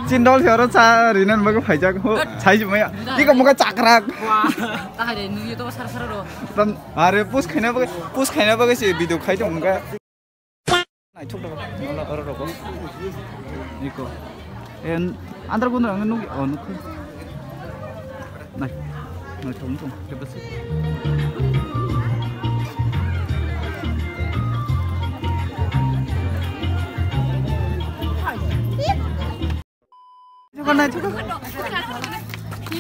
Cindol siapa carinan bagus pajak ho saya cuma ya ini kamu kan cakrak wah tak ada nuyu tuh seru-seru doh dan hari pus kayaknya bagus sih video kayak itu enggak naik coba orang rokok iko antar gue nggak nunggu oh nunggu naik coba coba sih Coba coba.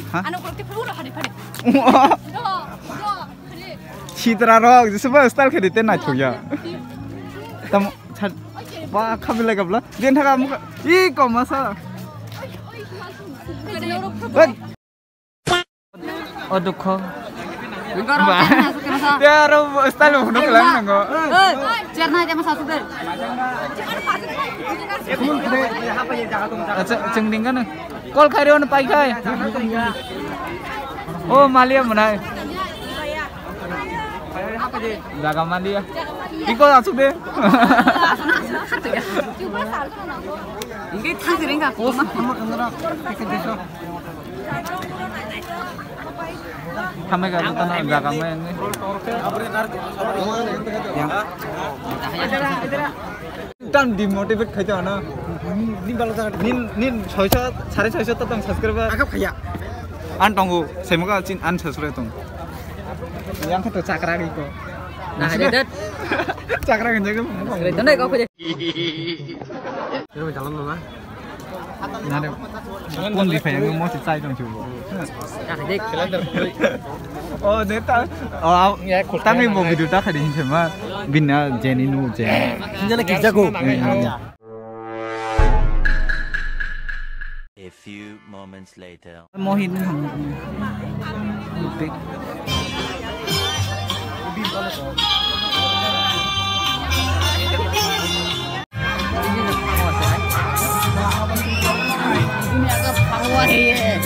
Hah? Anu kalau tipe udah hari. Citra rock, semua style kayak itu naik ya. Tamu, wah kamera kabla. Dia nak kamu, ih kok masa? Oh duko. Dia rock style mau nongol lagi nggak? Cerna aja mas Asuder. Cengding kan? Kol karyawan pai kai. Oh Malia mana? Jaga mandi ya. Iko masuk deh. Ini tangirin nggak? Kami kan tanah jaga main nih. Dan dimotivate kayak mana? Nin 600 tatang subscriber. Agak kaya. An tunggu, saya mau kacin an subscriber tung. Yang kata cakra gitu. Nah, ada cakra kan jaga. Itu nih kau punya. Terus jalan mana? Nade. Pun di film mau cai dong coba. Oh, neta. Oh, tapi mau video tak ada yang cuma bina Jenny nu Jen. Ini lagi jago. A few moments later. Mohin. Lutik. Ini agak power ya.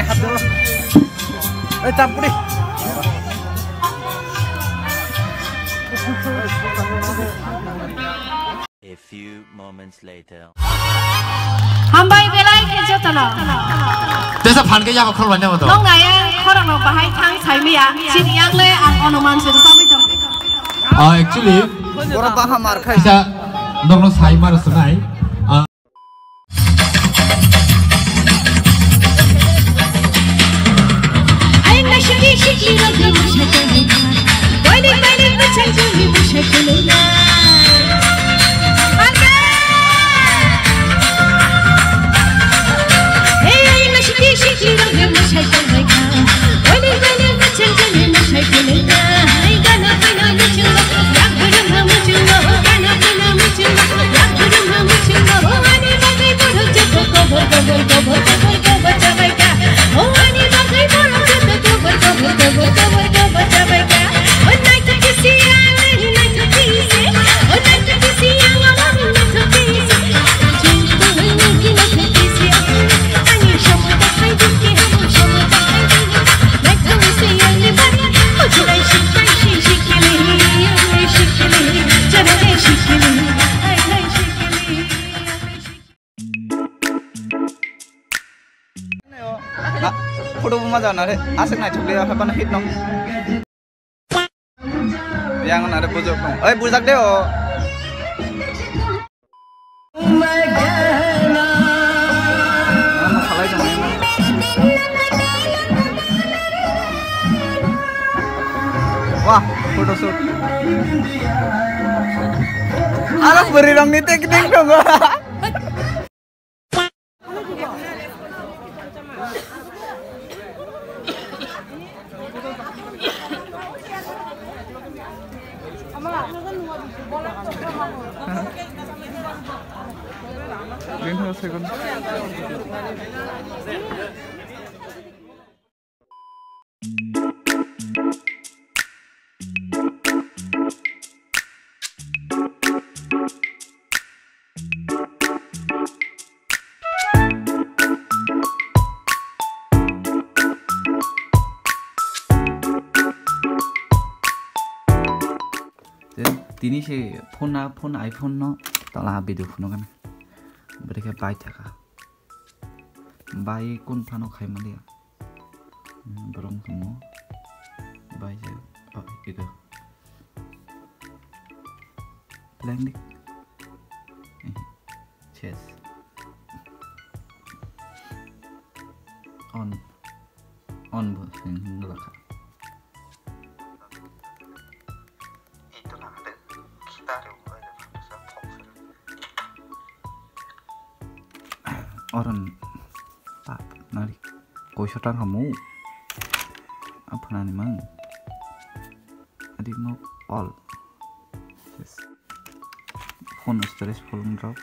Hati lo. Campur deh. A few moments later. Hambai belai kejo talo. Desa pan ke yang kau lawan apa tu? Nong ngaya korang nong bahai tang cai mia. Ciri yang le ang onoman sih tu sampai dong. Actually, Orang paham markai. bisa nong sai mar senai. Ayang na shiki shiki lagi mushakil. Balik balik macam jumi mushakil na. Foto mama jangan ada, asik naik coba ya, apa hit nong? Yang ada bujak nong, bujak deh oh. Masalah itu mana? Wah, foto shoot. Alah beri dong nitik dong. Greenhouse second. Tini si phone iPhone no tala video phone kan. Mereka buy taka. Buy kun pano khai malia. Berong semua. Buy je. Oh itu. Blank dik. Chess. On bos yang belakang. Orang tak narik koisotan kamu apa nani mang adik mau all phone storage full drop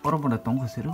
orang pada tong ke situ